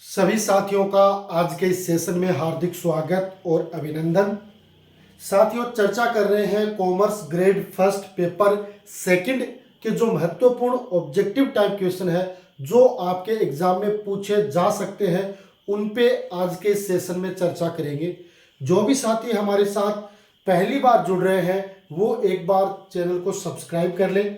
सभी साथियों का आज के इस सेशन में हार्दिक स्वागत और अभिनंदन। साथियों, चर्चा कर रहे हैं commerce grade first paper second के जो महत्वपूर्ण ऑब्जेक्टिव टाइप क्वेश्चन है जो आपके एग्जाम में पूछे जा सकते हैं, उन पे आज के इस सेशन में चर्चा करेंगे। जो भी साथी हमारे साथ पहली बार जुड़ रहे हैं वो एक बार चैनल को सब्सक्राइब कर लें।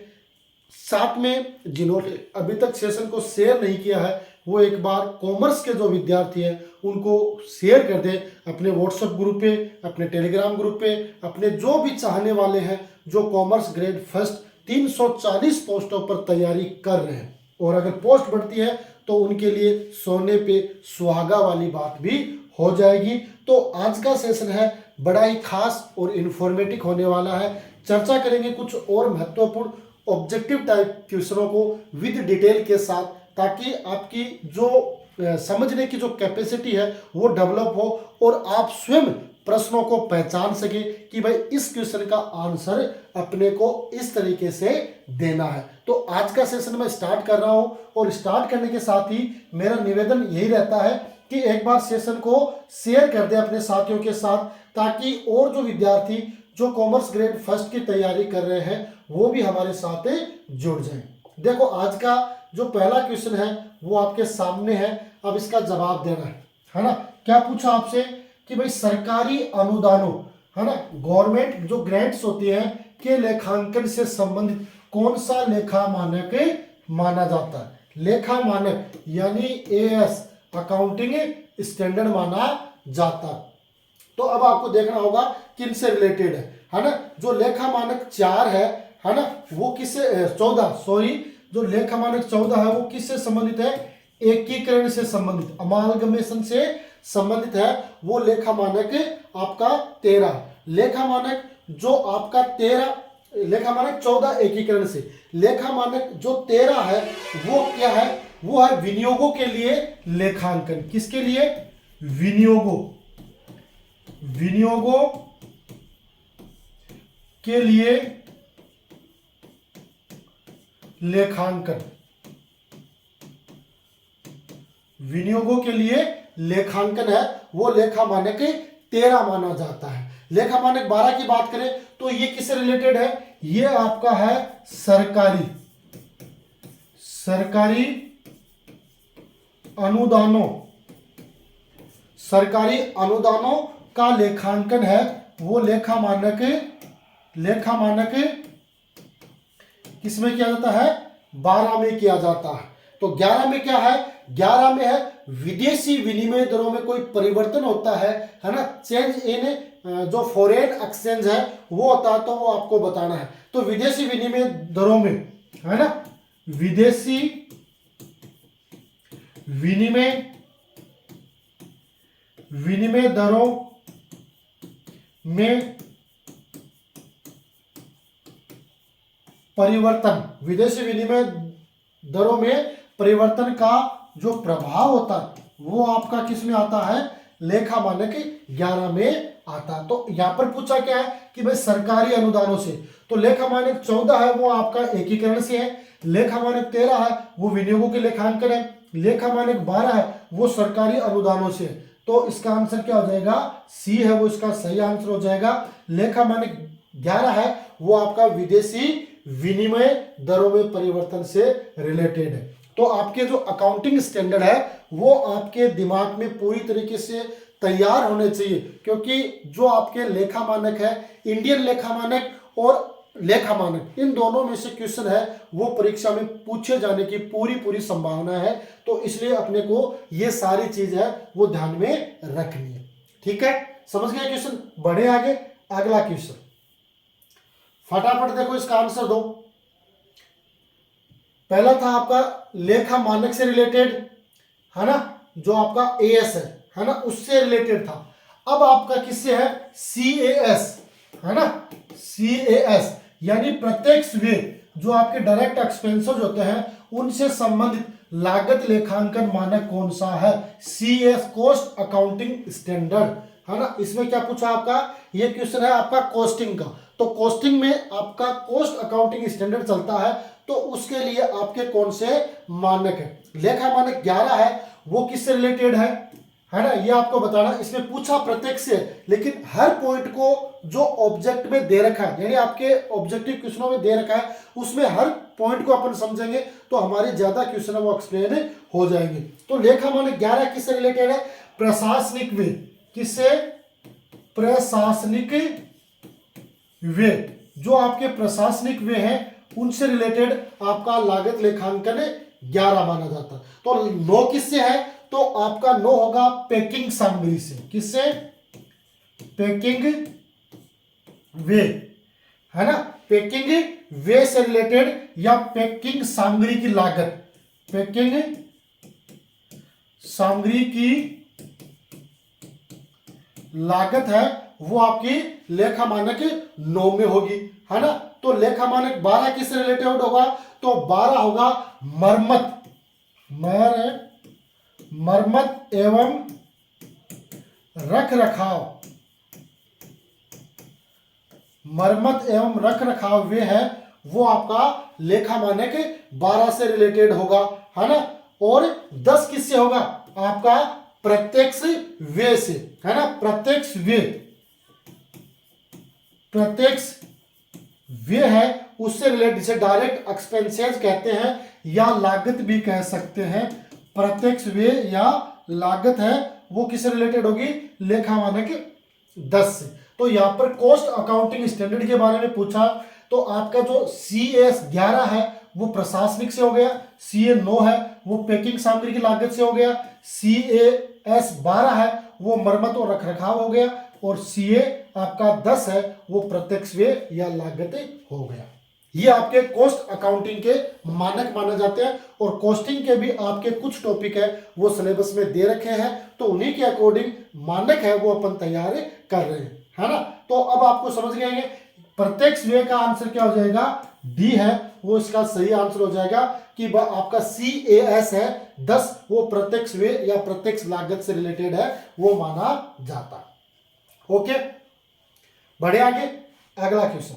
साथ में जिन्होंने अभी तक सेशन को शेयर नहीं किया है वो एक बार कॉमर्स के जो विद्यार्थी हैं उनको शेयर कर दें अपने व्हाट्सएप ग्रुप पे, अपने टेलीग्राम ग्रुप पे, अपने जो भी चाहने वाले हैं जो कॉमर्स ग्रेड फर्स्ट 340 पोस्टों पर तैयारी कर रहे हैं। और अगर पोस्ट बढ़ती है तो उनके लिए सोने पे सुहागा वाली बात भी हो जाएगी। तो आज का सेशन है बड़ा ही खास और इन्फॉर्मेटिव होने वाला है। चर्चा करेंगे कुछ और महत्वपूर्ण ऑब्जेक्टिव टाइप क्वेश्चनों को विद डिटेल के साथ, ताकि आपकी जो समझने की जो कैपेसिटी है वो डेवलप हो और आप स्वयं प्रश्नों को पहचान सके कि भाई इस क्वेश्चन का आंसर अपने को इस तरीके से देना है। तो आज का सेशन मैं स्टार्ट कर रहा हूं और स्टार्ट करने के साथ ही मेरा निवेदन यही रहता है कि एक बार सेशन को शेयर कर दे अपने साथियों के साथ, ताकि और जो विद्यार्थी जो कॉमर्स ग्रेड फर्स्ट की तैयारी कर रहे हैं वो भी हमारे साथ जुड़ जाएं। देखो, आज का जो पहला क्वेश्चन है वो आपके सामने है। अब इसका जवाब देना है ना। क्या पूछा आपसे कि भाई सरकारी अनुदानों, है ना, गवर्नमेंट जो ग्रांट्स होती है के लेखांकन से संबंधित कौन सा लेखा मानक माना जाता है। लेखा मानक यानी एएस, अकाउंटिंग स्टैंडर्ड माना जाता है। तो अब आपको देखना होगा किन से रिलेटेड है ना। जो लेखा मानक 4 है ना, वो किससे 14 सॉरी, जो लेखा मानक 14 है वो किससे संबंधित है, एकीकरण से संबंधित, अमालगमेशन से संबंधित है। वो लेखा मानक आपका 13, लेखा मानक जो आपका 13, लेखा मानक 14 एकीकरण से, लेखा मानक जो 13 है वो क्या है, वो है विनियोगों के लिए लेखांकन। किसके लिए, विनियोगों, विनियोगों के लिए लेखांकन, विनियोगों के लिए लेखांकन है वो लेखा मानक 13 माना जाता है। लेखा मानक 12 की बात करें तो ये किससे रिलेटेड है, ये आपका है सरकारी, सरकारी अनुदानों, सरकारी अनुदानों का लेखांकन है वो लेखा मानक, लेखा मानक किसमें किया जाता है, 12 में किया जाता है। तो 11 में क्या है, 11 में है विदेशी विनिमय दरों में कोई परिवर्तन होता है ना, चेंज इन जो फॉरेन एक्सचेंज है वो होता है, तो वो आपको बताना है। तो विदेशी विनिमय दरों में, है ना, विदेशी विनिमय दरों में परिवर्तन, विदेशी विनिमय दरों में परिवर्तन का जो प्रभाव होता है वो आपका किस में आता है, लेखा मानक 11 में आता है। तो यहां पर पूछा क्या है कि भाई सरकारी अनुदानों से, तो लेखा मानक 14 है वो आपका एकीकरण से है, लेखा मानक 13 है वो विनियोगों के लेखांकन है, लेखा मानक 12 है वो सरकारी अनुदानों से है। तो इसका आंसर क्या हो जाएगा, सी है वो इसका सही आंसर हो जाएगा। लेखा मानक 11 है वो आपका विदेशी विनिमय दरों में परिवर्तन से रिलेटेड है। तो आपके जो अकाउंटिंग स्टैंडर्ड है वो आपके दिमाग में पूरी तरीके से तैयार होने चाहिए, क्योंकि जो आपके लेखा मानक है, इंडियन लेखा मानक और लेखा मानक, इन दोनों में से क्वेश्चन है वो परीक्षा में पूछे जाने की पूरी संभावना है। तो इसलिए अपने को ये सारी चीज है वो ध्यान में रखनी है। ठीक है, समझ गए क्वेश्चन। बढ़े आगे, अगला क्वेश्चन फटाफट देखो, इसका आंसर दो। पहला था आपका लेखा मानक से रिलेटेड, है ना, जो आपका एएस है ना, उससे रिलेटेड था। अब आपका किससे है, सीएएस, है ना, सीएएस यानी प्रत्यक्ष व्यय, जो आपके डायरेक्ट एक्सपेंसेस होते हैं उनसे संबंधित लागत लेखांकन मानक कौन सा है, सीएएस, कॉस्ट अकाउंटिंग स्टैंडर्ड, है ना। इसमें क्या पूछा आपका, ये क्वेश्चन है आपका कॉस्टिंग का। तो कॉस्टिंग में आपका कॉस्ट अकाउंटिंग स्टैंडर्ड चलता है, तो उसके लिए आपके कौन से मानक है, लेखा मानक 11 है वो किससे रिलेटेड है ना, ये आपको बताना। इसमें पूछा प्रत्यक्ष से, लेकिन हर पॉइंट को जो ऑब्जेक्ट में दे रखा है, यानी आपके ऑब्जेक्टिव क्वेश्चनों में दे रखा है, उसमें हर पॉइंट को अपन समझेंगे तो हमारे ज्यादा क्वेश्चन है वो एक्सप्लेन हो जाएंगे। तो लेखा मानक 11 किससे रिलेटेड है? प्रशासनिक वे। किससे? प्रशासनिक वे। जो आपके प्रशासनिक वे हैं उनसे रिलेटेड आपका लागत लेखांकन 11 माना जाता है। तो 9 किससे है? तो आपका 9 होगा पैकिंग सामग्री से। किससे? पैकिंग वे, है ना, पैकिंग वे से रिलेटेड या पैकिंग सामग्री की लागत, पैकिंग सामग्री की लागत है वो आपकी लेखा मानक 9 में होगी, है ना। तो लेखा मानक 12 किससे रिलेटेड होगा? तो 12 होगा मरम्मत एवं रख रखाव। मरम्मत एवं रख रखाव वे है वो आपका लेखा मानक 12 से रिलेटेड होगा, है ना। और 10 किससे होगा? आपका प्रत्यक्ष व्यय से, है ना। प्रत्यक्ष व्यय है उससे रिलेटेड, जिसे डायरेक्ट एक्सपेंसेस कहते हैं या लागत भी कह सकते हैं। प्रत्यक्ष व्यय या लागत है वो किससे रिलेटेड होगी? लेखा मानक 10 से। तो यहां पर कॉस्ट अकाउंटिंग स्टैंडर्ड के बारे में पूछा, तो आपका जो CS 11 है वो प्रशासनिक से हो गया, CA 9 है वो पैकिंग सामग्री की लागत से हो गया, CAS 12 है वो मरम्मत और रखरखाव हो गया, और CA आपका 10 है वो प्रत्यक्ष व्यय या लागत हो गया। ये आपके कॉस्ट अकाउंटिंग के मानक माने जाते हैं, और कॉस्टिंग के भी आपके कुछ टॉपिक है वो सिलेबस में दे रखे हैं, तो उन्हीं के अकॉर्डिंग मानक है वो अपन तैयार कर रहे हैं, है ना। तो अब आपको समझ गए प्रत्यक्ष व्यय का आंसर क्या हो जाएगा? डी है वो इसका सही आंसर हो जाएगा कि आपका CAS है 10 वो प्रत्यक्ष व्यय या प्रत्यक्ष लागत से रिलेटेड है वो माना जाता। ओके, बढ़े आगे। अगला क्वेश्चन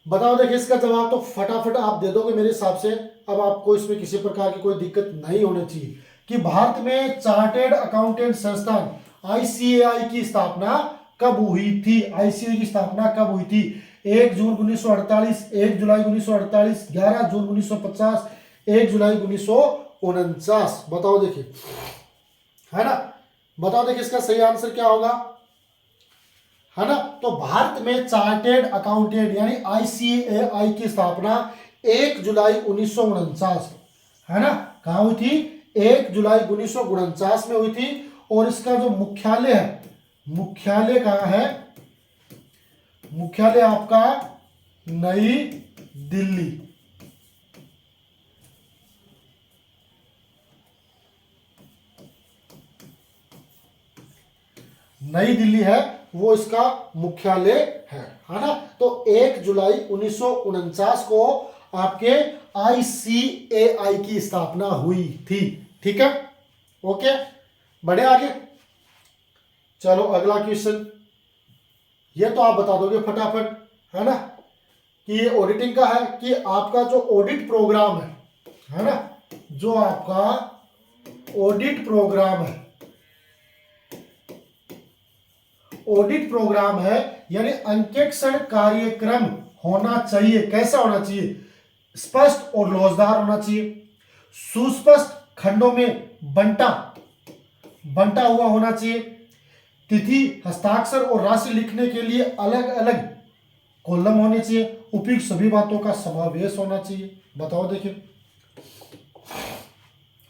बताओ। देखिए इसका जवाब तो फटाफट आप दे दोगे मेरे हिसाब से। अब आपको इसमें किसी प्रकार की कोई दिक्कत नहीं होनी चाहिए कि भारत में चार्टेड अकाउंटेंट संस्थान ICAI की स्थापना कब हुई थी? ICAI की स्थापना कब हुई थी? 1 जून 1948, 1 जुलाई 1948, 11 जून 1950, 1 जुलाई 1949। बताओ देखिए, है ना। बताओ देखिए इसका सही आंसर क्या होगा, है ना। तो भारत में चार्टेड अकाउंटेंट यानी ICAI की स्थापना 1 जुलाई 1949, है ना, कहां हुई थी? 1 जुलाई 1949 में हुई थी। और इसका जो मुख्यालय है, मुख्यालय कहां है? मुख्यालय आपका नई दिल्ली। नई दिल्ली है वो इसका मुख्यालय है ना। तो 1 जुलाई 1949 को आपके ICAI की स्थापना हुई थी, ठीक है। ओके, बढ़े आगे। चलो अगला क्वेश्चन, ये तो आप बता दोगे फटाफट, है ना, कि ये ऑडिटिंग का है कि आपका जो ऑडिट प्रोग्राम है ना, जो आपका ऑडिट प्रोग्राम है, ऑडिट प्रोग्राम है यानी अंकेक्षण कार्यक्रम होना चाहिए। कैसा होना चाहिए? स्पष्ट और लोचदार होना चाहिए, सुस्पष्ट खंडों में बंटा हुआ होना चाहिए, तिथि, हस्ताक्षर और राशि लिखने के लिए अलग अलग कॉलम होने चाहिए, उपयुक्त सभी बातों का समावेश होना चाहिए। बताओ देखिए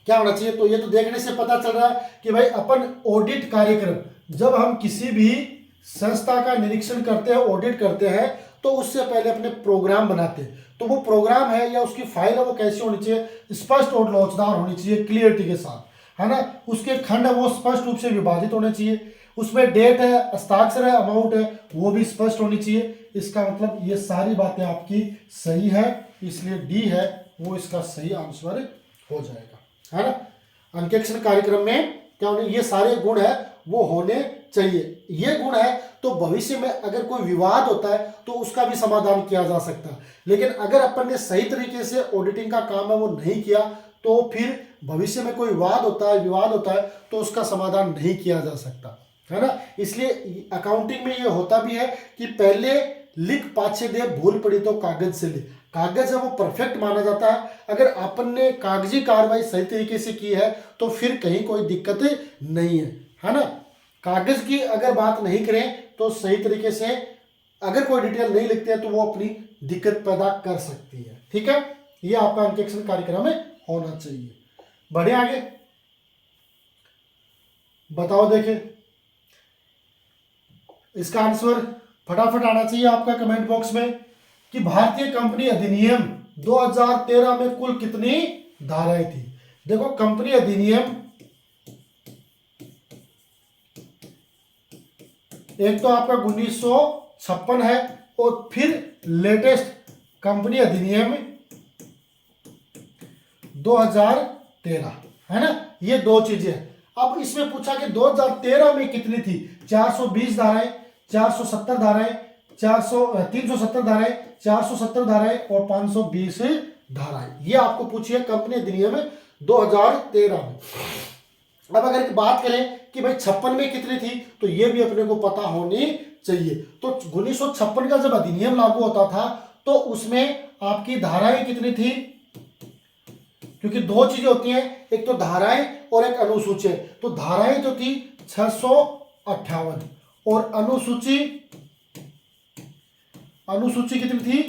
क्या होना चाहिए। तो ये तो देखने से पता चल रहा है कि भाई अपन ऑडिट कार्यक्रम, जब हम किसी भी संस्था का निरीक्षण करते हैं, ऑडिट करते हैं, तो उससे पहले अपने प्रोग्राम बनाते हैं। तो वो प्रोग्राम है या उसकी फाइल है वो कैसी होनी चाहिए? स्पष्ट और लोचदार होनी चाहिए, क्लियरिटी के साथ, है ना। उसके खंड है वो स्पष्ट रूप से विभाजित होने चाहिए, उसमें डेट है, हस्ताक्षर है, अमाउंट है वो भी स्पष्ट होनी चाहिए। इसका मतलब ये सारी बातें आपकी सही है, इसलिए डी है वो इसका सही आंसर हो जाएगा, है ना। अंकेक्षण कार्यक्रम में क्या होने, ये सारे गुण है वो होने चाहिए। ये गुण है तो भविष्य में अगर कोई विवाद होता है तो उसका भी समाधान किया जा सकता है। लेकिन अगर अपन ने सही तरीके से ऑडिटिंग का काम है वो नहीं किया तो फिर भविष्य में कोई वाद होता है, विवाद होता है, तो उसका समाधान नहीं किया जा सकता, है ना। इसलिए अकाउंटिंग में ये होता भी है कि पहले लिख पाछे दे, भूल पड़ी तो कागज से ले। कागज है वो परफेक्ट माना जाता है। अगर अपन ने कागजी कार्रवाई सही तरीके से की है तो फिर कहीं कोई दिक्कत नहीं है ना। कागज की अगर बात नहीं करें तो सही तरीके से अगर कोई डिटेल नहीं लिखते हैं तो वो अपनी दिक्कत पैदा कर सकती है, ठीक है। ये आपका अंकेक्षण कार्यक्रम में होना चाहिए। बढ़े आगे, बताओ देखें इसका आंसर फटाफट आना चाहिए आपका कमेंट बॉक्स में कि भारतीय कंपनी अधिनियम 2013 में कुल कितनी धाराएं थी। देखो कंपनी अधिनियम एक तो आपका 1956 है और फिर लेटेस्ट कंपनी अधिनियम 2013 है ना, ये दो चीजें। अब इसमें पूछा कि 2013 में कितनी थी, 420 धाराएं, 470 धाराएं, 370 धाराएं, 470 धाराएं और 520 धाराएं। ये आपको पूछिए कंपनी अधिनियम 2013 में। अब अगर बात करें कि भाई 56 में कितनी थी, तो ये भी अपने को पता होनी चाहिए। तो 1956 का जब अधिनियम लागू होता था तो उसमें आपकी धाराएं कितनी थी, क्योंकि दो चीजें होती हैं, एक तो धाराएं और एक अनुसूची। तो धाराएं तो थी 658 और अनुसूची कितनी थी,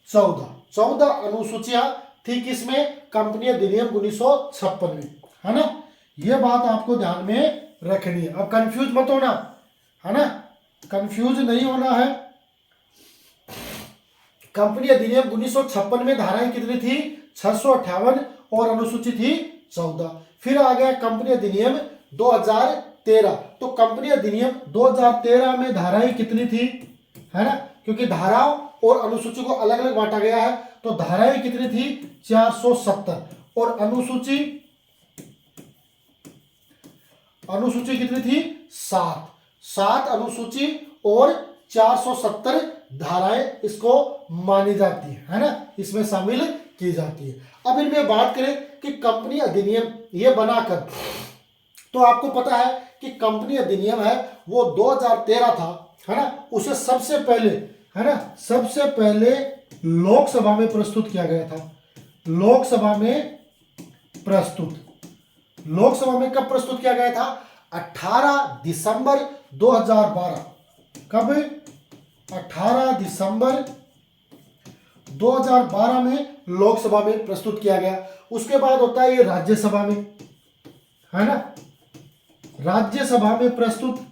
14 अनुसूचियां थी किसमें, कंपनी अधिनियम 1956 में, है ना। यह बात आपको ध्यान में रखनी है। अब कंफ्यूज मत होना, है ना, कंफ्यूज नहीं होना है। कंपनी अधिनियम 1956 में धाराएं कितनी थी, 658 और अनुसूची थी 14। फिर आ गया कंपनी अधिनियम 2013। तो कंपनी अधिनियम 2013 में धाराएं कितनी थी, है ना, क्योंकि धाराओं और अनुसूची को अलग अलग बांटा गया है। तो धाराएं कितनी थी, 470 और अनुसूची कितनी थी, 7 अनुसूची और 470 धाराएं इसको मानी जाती है ना, इसमें शामिल की जाती है। अब इनमें बात करें कि कंपनी अधिनियम ये बनाकर, तो आपको पता है कि कंपनी अधिनियम है वो 2013 था, है ना। उसे सबसे पहले, है ना, सबसे पहले लोकसभा में प्रस्तुत किया गया था। लोकसभा में कब प्रस्तुत किया गया था, 18 दिसंबर 2012। कब, 18 दिसंबर 2012 में लोकसभा में प्रस्तुत किया गया। उसके बाद होता है ये राज्यसभा में, है ना, राज्यसभा में प्रस्तुत,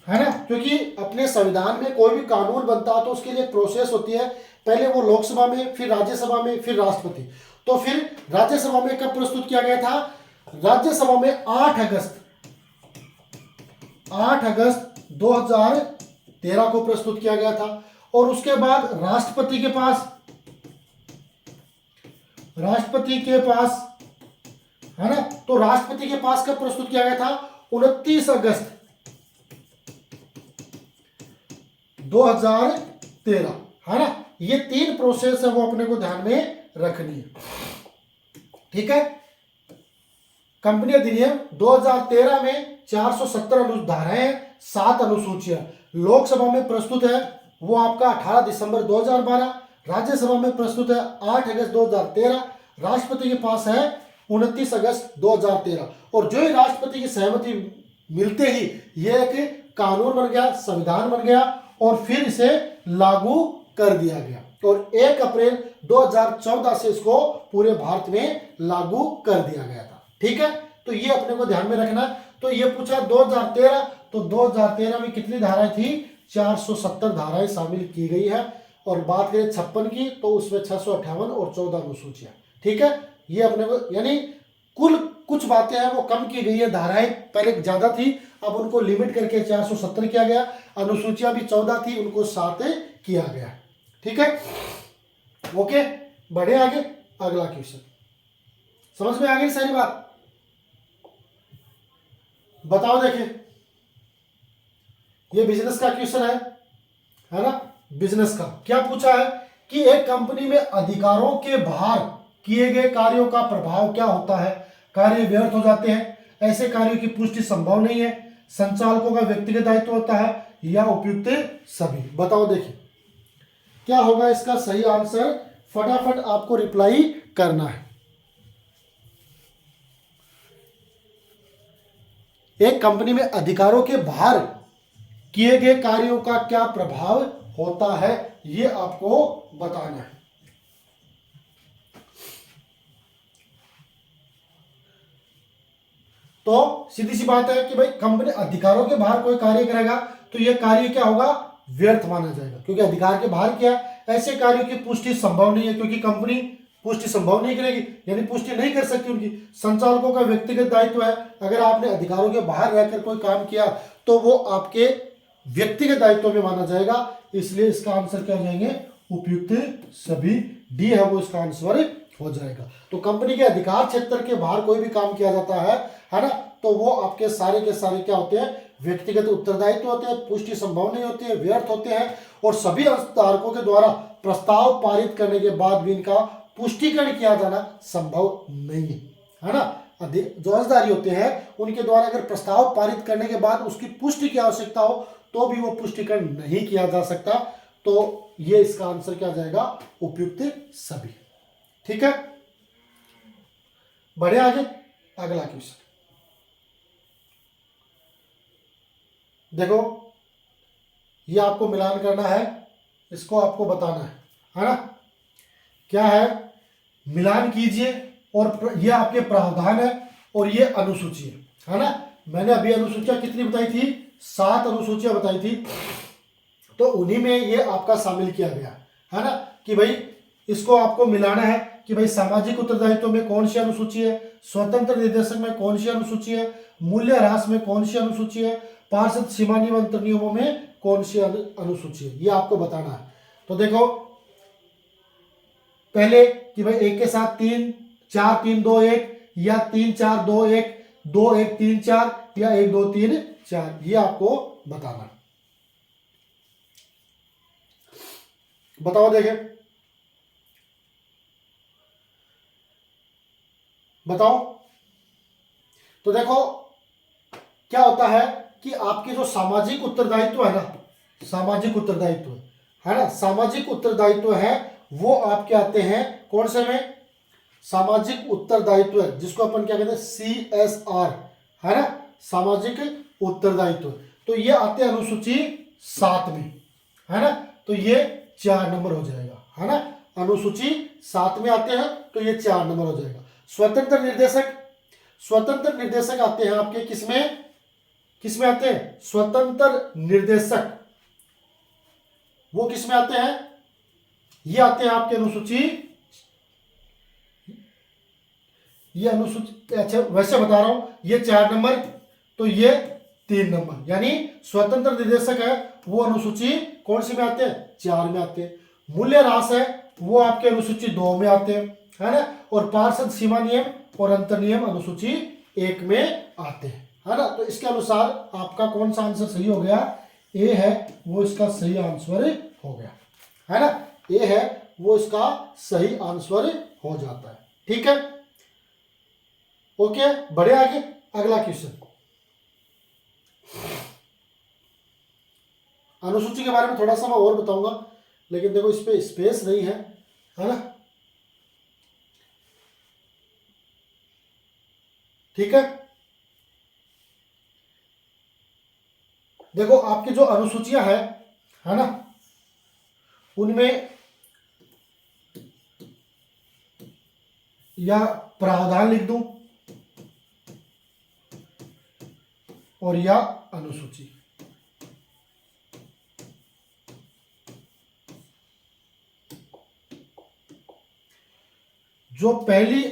है ना, क्योंकि अपने संविधान में कोई भी कानून बनता है तो उसके लिए प्रोसेस होती है, पहले वो लोकसभा में, फिर राज्यसभा में, फिर राष्ट्रपति। तो फिर राज्यसभा में कब प्रस्तुत किया गया था, राज्यसभा में 8 अगस्त 2013 को प्रस्तुत किया गया था। और उसके बाद राष्ट्रपति के पास, है ना, तो राष्ट्रपति के पास कब प्रस्तुत किया गया था, 29 अगस्त 2013, है ना। ये 3 प्रोसेस है वो अपने को ध्यान में रखनी है, ठीक है। कंपनी अधिनियम 2013 में 470 धाराएं, 7 अनुसूचियां। लोकसभा में प्रस्तुत है वो आपका 18 दिसंबर 2012, राज्यसभा में प्रस्तुत है 8 अगस्त 2013, राष्ट्रपति के पास है 29 अगस्त 2013। और जो ही राष्ट्रपति की सहमति मिलते ही यह एक कानून बन गया, संविधान बन गया और फिर इसे लागू कर दिया गया। और 1 अप्रैल 2014 से इसको पूरे भारत में लागू कर दिया गया था, ठीक है। तो ये अपने को ध्यान में रखना। तो ये पूछा 2013, तो 2013 में कितनी धाराएं थी, 470 धाराएं शामिल की गई है। और बात करें 56 की तो उसमें 658 और 14 अनुसूचियां, ठीक है। ये अपने को, यानी कुल कुछ बातें हैं वो कम की गई है, धाराएं पहले ज्यादा थी, अब उनको लिमिट करके 470 किया गया। अनुसूचियां भी 14 थी, उनको 7 किया गया, ठीक है। ओके, बढ़े आगे, अगला क्वेश्चन। समझ में आ गई सारी बात, बताओ। देखें ये बिजनेस का क्वेश्चन है ना। बिजनेस का क्या पूछा है कि एक कंपनी में अधिकारों के भार किए गए कार्यों का प्रभाव क्या होता है, कार्य व्यर्थ हो जाते हैं, ऐसे कार्यों की पुष्टि संभव नहीं है, संचालकों का व्यक्तिगत दायित्व होता है, या उपयुक्त सभी। बताओ देखिए क्या होगा इसका सही आंसर, फटाफट आपको रिप्लाई करना है। एक कंपनी में अधिकारों के बाहर किए गए कार्यों का क्या प्रभाव होता है, यह आपको बताना है। तो सीधी सी बात है कि भाई कंपनी अधिकारों के बाहर कोई कार्य करेगा तो यह कार्य क्या होगा, व्यर्थ माना जाएगा, क्योंकि अधिकार के बाहर किया, ऐसे कार्यों की पुष्टि संभव नहीं है, क्योंकि कंपनी पुष्टि संभव नहीं करेगी, यानी पुष्टि नहीं कर सकती उनकी। संचालकों का व्यक्तिगत दायित्व है, अगर आपने अधिकारों के बाहर रहकर कोई काम किया तो वो आपके व्यक्तिगत दायित्व में माना जाएगा, इसलिए इसका आंसर क्या हो जाएंगे, उपयुक्त सभी, डी है वो इसका आंसर हो जाएगा। तो कंपनी के अधिकार क्षेत्र के बाहर कोई भी काम किया जाता है ना, तो वो आपके सारे के सारे क्या होते हैं, व्यक्तिगत उत्तरदायित्व होते हैं, पुष्टि संभव नहीं होती है, व्यर्थ होते हैं, और सभी अंशधारकों के द्वारा प्रस्ताव पारित करने के बाद भी इनका पुष्टिकरण किया जाना संभव नहीं है ना। जो अंशधारी होते हैं उनके द्वारा अगर प्रस्ताव पारित करने के बाद उसकी पुष्टि की आवश्यकता हो तो भी वो पुष्टिकरण नहीं किया जा सकता, तो ये इसका आंसर क्या जाएगा, उपयुक्त सभी। ठीक है, बढ़े आगे, अगला क्वेश्चन देखो, ये आपको मिलान करना है, इसको आपको बताना है ना। क्या है, मिलान कीजिए, और ये आपके प्रावधान है और ये अनुसूची है ना। मैंने अभी अनुसूचियां कितनी बताई थी, 7 अनुसूचियां बताई थी, तो उन्हीं में ये आपका शामिल किया गया है ना, कि भाई इसको आपको मिलाना है कि भाई सामाजिक उत्तरदायित्व में कौन सी अनुसूची है, स्वतंत्र निर्देशक में कौन सी अनुसूची है, मूल्य ह्रास में कौन सी अनुसूची है, पार्षद सीमा नियम अंतर नियमों में कौन सी अनुसूची है, ये आपको बताना है। तो देखो पहले कि भाई एक के साथ 3 4 3 2 1, या 3 4 2 1 2 1 3 4, या 1 2 3 4, ये आपको बताना है। बताओ देखें, बताओ। तो देखो क्या होता है कि आपके जो सामाजिक उत्तरदायित्व है ना, सामाजिक उत्तरदायित्व है ना, सामाजिक उत्तरदायित्व है वो आपके आते हैं कौन से में, सामाजिक उत्तरदायित्व जिसको अपन क्या कहते हैं, CSR है ना, सामाजिक उत्तरदायित्व, तो ये आते हैं अनुसूची 7 में है ना, तो ये 4 नंबर हो जाएगा है ना, अनुसूची 7 में आते हैं तो ये 4 नंबर हो जाएगा। स्वतंत्र निर्देशक, स्वतंत्र निर्देशक आते हैं आपके किसमें, किसमें आते हैं, स्वतंत्र निर्देशक वो किसमें आते हैं, ये आते हैं आपके अनुसूची, ये अनुसूची, अच्छा वैसे बता रहा हूं, ये 4 नंबर, तो ये 3 नंबर, यानी स्वतंत्र निर्देशक है वो अनुसूची कौन सी में आते हैं, 4 में आते हैं। मूल्य ह्रास है वो आपके अनुसूची 2 में आते हैं है ना, और पार्षद सीमा नियम और अंतर नियम अनुसूची 1 में आते हैं है ना। तो इसके अनुसार आपका कौन सा आंसर सही हो गया, ए है वो इसका सही आंसर हो गया है ना, ए है वो इसका सही आंसर हो जाता है। ठीक है, ओके, बढ़े आगे, अगला क्वेश्चन। अनुसूची के बारे में थोड़ा सा मैं और बताऊंगा, लेकिन देखो इस पे स्पेस नहीं है ना। ठीक है, देखो आपकी जो अनुसूचियां है ना, उनमें या प्रावधान लिख दूं और या अनुसूची, जो पहली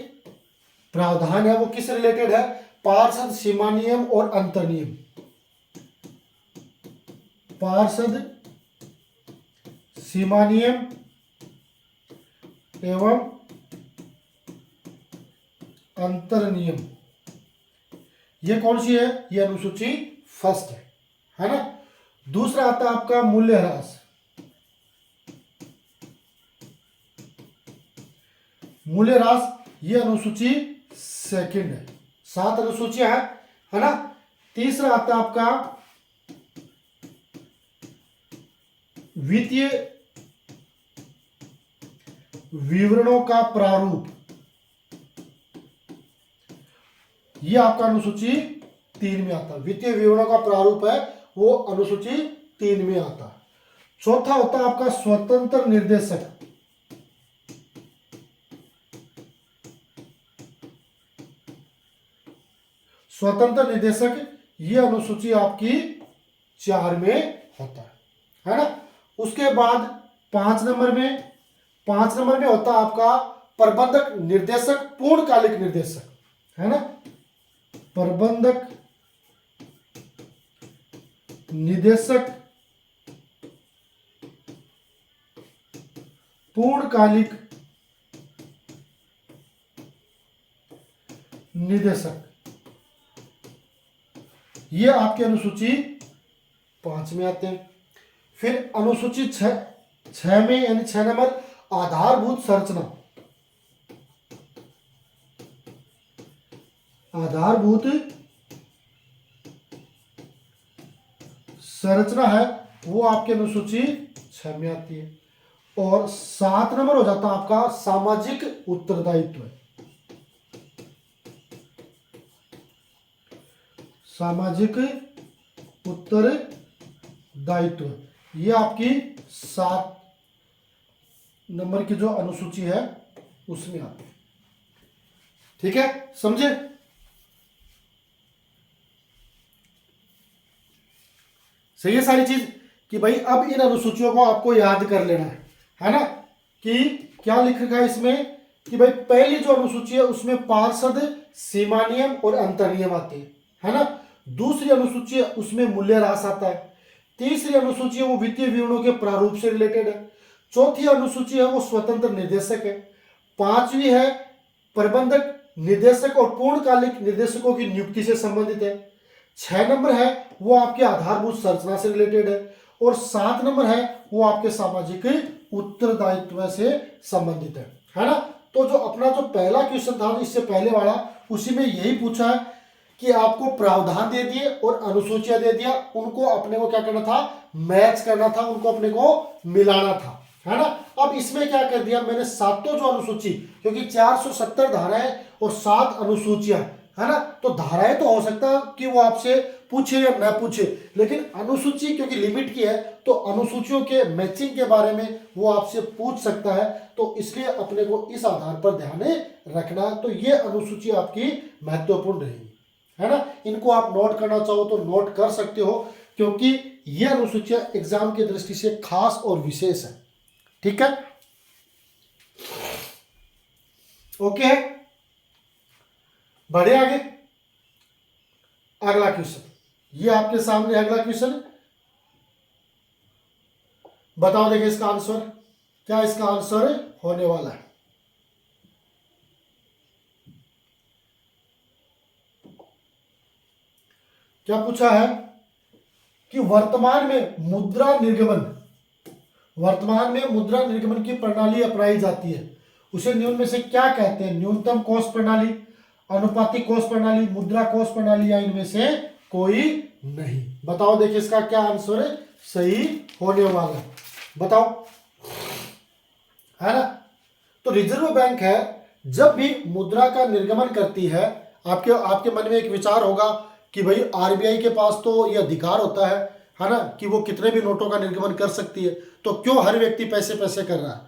प्रावधान है वो किस रिलेटेड है, पार्षद सीमा नियम और अंतर नियम, पार्षद सीमा नियम एवं अंतर नियम, ये कौन सी है, ये अनुसूची फर्स्ट है ना। दूसरा आता है आपका मूल्य ह्रास, मूल्यह्रास, ये अनुसूची सेकंड है। 7 अनुसूचियां है ना। तीसरा आता है आपका वित्तीय विवरणों का प्रारूप, ये आपका अनुसूची 3 में आता है। वित्तीय विवरणों का प्रारूप है वो अनुसूची 3 में आता है। चौथा होता है आपका स्वतंत्र निर्देशक, स्वतंत्र निर्देशक, ये अनुसूची आपकी 4 में होता है ना। उसके बाद 5 नंबर में होता है आपका प्रबंधक निर्देशक पूर्णकालिक निर्देशक, है ना। प्रबंधक निदेशक पूर्णकालिक निदेशक, ये आपकी अनुसूची 5 में आते हैं। फिर अनुसूची 6 में यानी 6 नंबर आधारभूत संरचना, आधारभूत संरचना है वो आपके अनुसूची 6 में आती है। और 7 नंबर हो जाता है आपका सामाजिक उत्तरदायित्व, सामाजिक उत्तरदायित्व, ये आपकी 7 नंबर की जो अनुसूची है उसमें आती है। ठीक है, समझे। सही है सारी चीज कि भाई अब इन अनुसूचियों को आपको याद कर लेना है ना। कि क्या लिख रखा है इसमें कि भाई पहली जो अनुसूची है उसमें पार्षद, सीमा नियम और अंतर नियम आते हैं, है ना। दूसरी अनुसूची है उसमें मूल्यह्रास आता है। तीसरी अनुसूची है वो वित्तीय विवरणों के प्रारूप से रिलेटेड है। चौथी अनुसूची है वो स्वतंत्र निर्देशक है। 5वीं है प्रबंधक निदेशक और पूर्णकालिक निर्देशकों की नियुक्ति से संबंधित है। 6 नंबर है वो आपके आधारभूत संरचना से रिलेटेड है। और 7 नंबर है वो आपके सामाजिक उत्तरदायित्व से संबंधित है ना। तो जो अपना जो पहला क्वेश्चन था इससे पहले वाला, उसी में यही पूछा है कि आपको प्रावधान दे दिए और अनुसूचियां दे दिया, उनको अपने को क्या करना था, मैच करना था, उनको अपने को मिलाना था, है ना। अब इसमें क्या कर दिया मैंने, सातों जो अनुसूची, क्योंकि 470 धाराएं और 7 अनुसूचियां, है ना, तो धाराएं तो हो सकता है कि वो आपसे पूछे या न पूछे, लेकिन अनुसूची क्योंकि लिमिट की है तो अनुसूचियों के मैचिंग के बारे में वो आपसे पूछ सकता है। तो इसलिए अपने को इस आधार पर ध्यान रखना। तो ये अनुसूची आपकी महत्वपूर्ण रहेगी, है ना। इनको आप नोट करना चाहो तो नोट कर सकते हो, क्योंकि ये अनुसूचियां एग्जाम की दृष्टि से खास और विशेष है। ठीक है, ओके, बढ़े आगे। अगला क्वेश्चन, ये आपके सामने अगला क्वेश्चन, बताओ देखिए इसका आंसर क्या, इसका आंसर होने वाला है। क्या पूछा है कि वर्तमान में मुद्रा निर्गमन की प्रणाली अपनाई जाती है, उसे निम्न में से क्या कहते हैं। न्यूनतम कोष प्रणाली, अनुपातिक कोष प्रणाली, मुद्रा कोष प्रणाली, या इनमें से कोई नहीं। बताओ देखिए इसका क्या आंसर है सही होने वाला है, बताओ, है ना। तो रिजर्व बैंक है जब भी मुद्रा का निर्गमन करती है, आपके मन में एक विचार होगा कि भाई आरबीआई के पास तो ये अधिकार होता है ना, कि वो कितने भी नोटों का निर्गमन कर सकती है, तो क्यों हर व्यक्ति पैसे कर रहा है,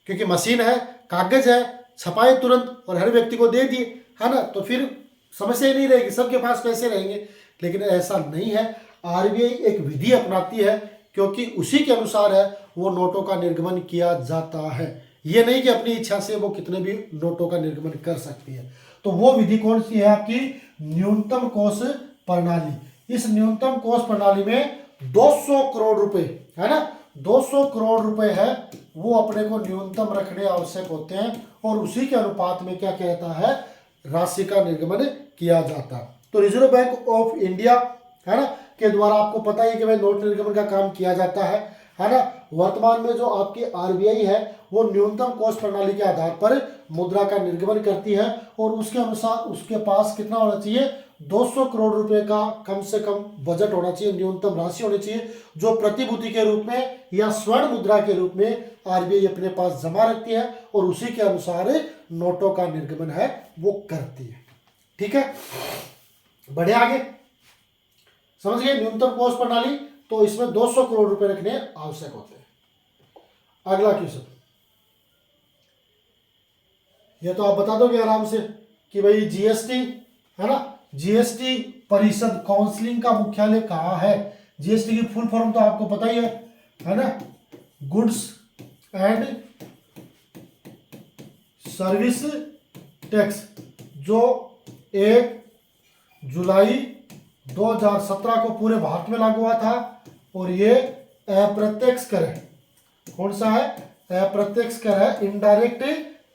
क्योंकि मशीन है, कागज है, छपाए तुरंत और हर व्यक्ति को दे दिए, है ना, तो फिर समस्या ही नहीं रहेगी, सबके पास पैसे रहेंगे। लेकिन ऐसा नहीं है, आरबीआई एक विधि अपनाती है, क्योंकि उसी के अनुसार है वो नोटों का निर्गमन किया जाता है। ये नहीं कि अपनी इच्छा से वो कितने भी नोटों का निर्गमन कर सकती है। तो वो विधि कौन सी है आपकी, न्यूनतम कोष प्रणाली। इस न्यूनतम कोष प्रणाली में 200 करोड़ रुपए, है ना, 200 करोड़ रुपए है वो अपने को न्यूनतम रखने आवश्यक होते हैं, और उसी के अनुपात में क्या कहता है, राशि का निर्गमन किया जाता है। तो रिजर्व बैंक ऑफ इंडिया, है ना, के द्वारा आपको पता है कि भाई नोट निर्गमन का काम किया जाता है है ना। वर्तमान में जो आपकी आरबीआई है वो न्यूनतम कोष प्रणाली के आधार पर मुद्रा का निर्गमन करती है और उसके अनुसार उसके पास कितना होना चाहिए, 200 करोड़ रुपए का कम से कम बजट होना चाहिए, न्यूनतम राशि होनी चाहिए, जो प्रतिभूति के रूप में या स्वर्ण मुद्रा के रूप में आरबीआई अपने पास जमा रखती है और उसी के अनुसार नोटों का निर्गमन है वो करती है। ठीक है, बढ़े आगे, समझ गए। न्यूनतम कोष प्रणाली, तो इसमें 200 करोड़ रुपए रखने आवश्यक होते हैं। अगला क्वेश्चन, ये तो आप बता दोगे आराम से कि भाई जीएसटी है ना, जीएसटी परिषद काउंसिलिंग का मुख्यालय कहाँ है। जीएसटी की फुल फॉर्म तो आपको पता ही है ना, गुड्स एंड सर्विस टैक्स, जो 1 जुलाई 2017 को पूरे भारत में लागू हुआ था और ये अप्रत्यक्ष कर है। कौन सा है, अप्रत्यक्ष कर है, इनडायरेक्ट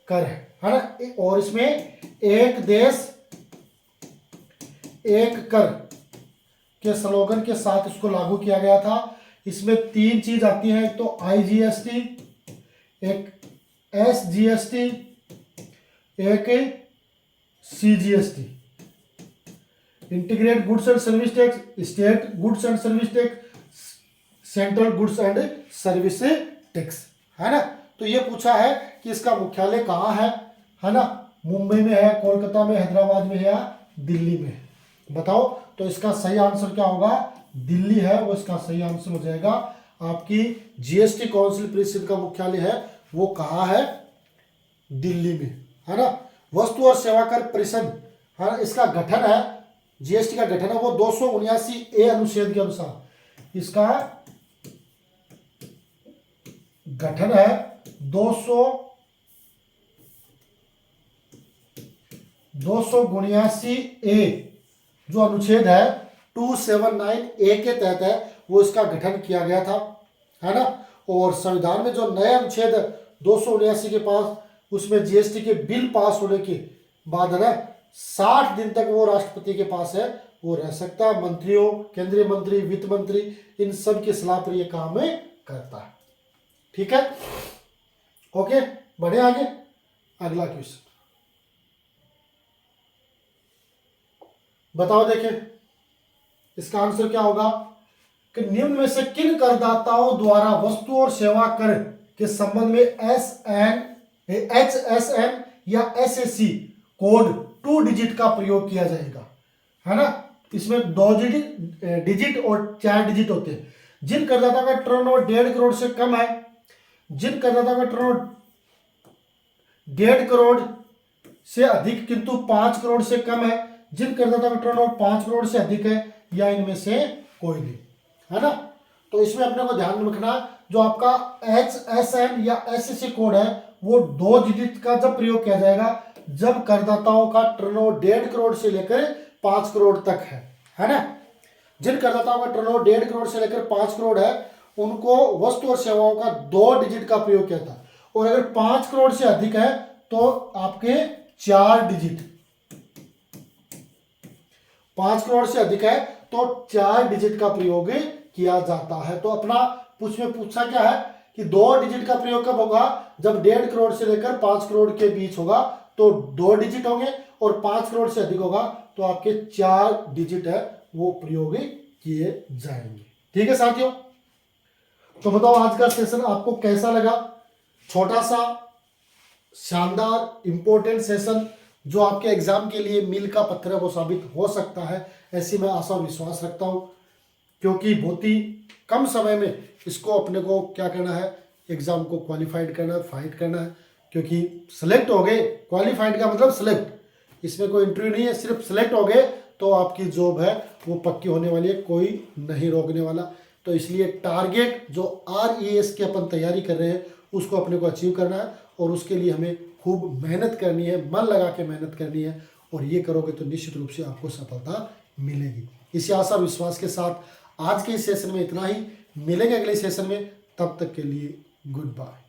कर है ना। और इसमें एक देश एक कर के स्लोगन के साथ इसको लागू किया गया था। इसमें 3 चीज आती है, एक तो आईजीएसटी, एक एसजीएसटी, एक CGST, integrate goods and service tax, state goods and service tax, central goods and service tax, है ना। तो ये पूछा है कि इसका मुख्यालय कहाँ है ना, मुंबई में है, कोलकाता में, हैदराबाद में है या दिल्ली में, बताओ। तो इसका सही आंसर क्या होगा, दिल्ली है वो इसका सही आंसर हो जाएगा। आपकी जीएसटी काउंसिल परिषद का मुख्यालय है वो कहाँ है, दिल्ली में, है ना। वस्तु और सेवा कर परिषद, है ना, इसका गठन है, जीएसटी का गठन है वो 279A अनुच्छेद के अनुसार इसका गठन है। 279A जो अनुच्छेद है 279A के तहत है वो इसका गठन किया गया था, है ना। और संविधान में जो नया अनुच्छेद 279 के पास, उसमें जीएसटी के बिल पास होने के बाद है ना 60 दिन तक वो राष्ट्रपति के पास है वो रह सकता है। मंत्रियों, केंद्रीय मंत्री, वित्त मंत्री, इन सब की सलाह पर ये काम करता है। ठीक है, ओके, बढ़े आगे। अगला क्वेश्चन बताओ, देखें इसका आंसर क्या होगा कि निम्न में से किन करदाताओं द्वारा वस्तु और सेवा कर के संबंध में HSN या SAC कोड 2 डिजिट का प्रयोग किया जाएगा, है ना। इसमें 2 डिजिट और 4 डिजिट होते हैं। जिन करदाता का टर्नओवर 1.5 करोड़ से कम है, जिन करदाता का टर्नओवर 1.5 करोड़ से अधिक किंतु 5 करोड़ से कम है, जिन करदाता का टर्नओवर 5 करोड़ से अधिक है, या इनमें से कोई नहीं, है ना। तो इसमें अपने को ध्यान रखना, जो आपका HSN या SAC कोड है वो 2 डिजिट का जब प्रयोग किया जाएगा जब करदाताओं का टर्नओवर 1.5 करोड़ से लेकर 5 करोड़ तक है ना। जिन करदाताओं का टर्नओवर 1.5 करोड़ से लेकर 5 करोड़ है उनको वस्तु और सेवाओं का 2 डिजिट का प्रयोग किया था, और अगर 5 करोड़ से अधिक है तो आपके 4 डिजिट, 5 करोड़ से अधिक है तो 4 डिजिट का प्रयोग किया जाता है। तो अपना पूछा क्या है कि 2 डिजिट का प्रयोग कब होगा, जब 1.5 करोड़ से लेकर 5 करोड़ के बीच होगा तो 2 डिजिट होंगे, और 5 करोड़ से अधिक होगा तो आपके 4 डिजिट है वो प्रयोग किए जाएंगे। ठीक है साथियों, तो बताओ आज का सेशन आपको कैसा लगा। छोटा सा शानदार इंपॉर्टेंट सेशन जो आपके एग्जाम के लिए मील का पत्थर है वो साबित हो सकता है, ऐसी मैं आशा और विश्वास रखता हूं, क्योंकि बहुत ही कम समय में इसको अपने को क्या करना है, एग्जाम को क्वालिफाइड करना है, फाइट करना है। क्योंकि सेलेक्ट हो गए, क्वालिफाइड का मतलब सेलेक्ट, इसमें कोई इंटरव्यू नहीं है, सिर्फ सेलेक्ट हो गए तो आपकी जॉब है वो पक्की होने वाली है, कोई नहीं रोकने वाला। तो इसलिए टारगेट जो RES की अपन तैयारी कर रहे हैं उसको अपने को अचीव करना है, और उसके लिए हमें खूब मेहनत करनी है, मन लगा के मेहनत करनी है, और ये करोगे तो निश्चित रूप से आपको सफलता मिलेगी। इसी आशा विश्वास के साथ आज के इस सेशन में इतना ही, मिलेंगे अगले सेशन में, तब तक के लिए गुड बाय।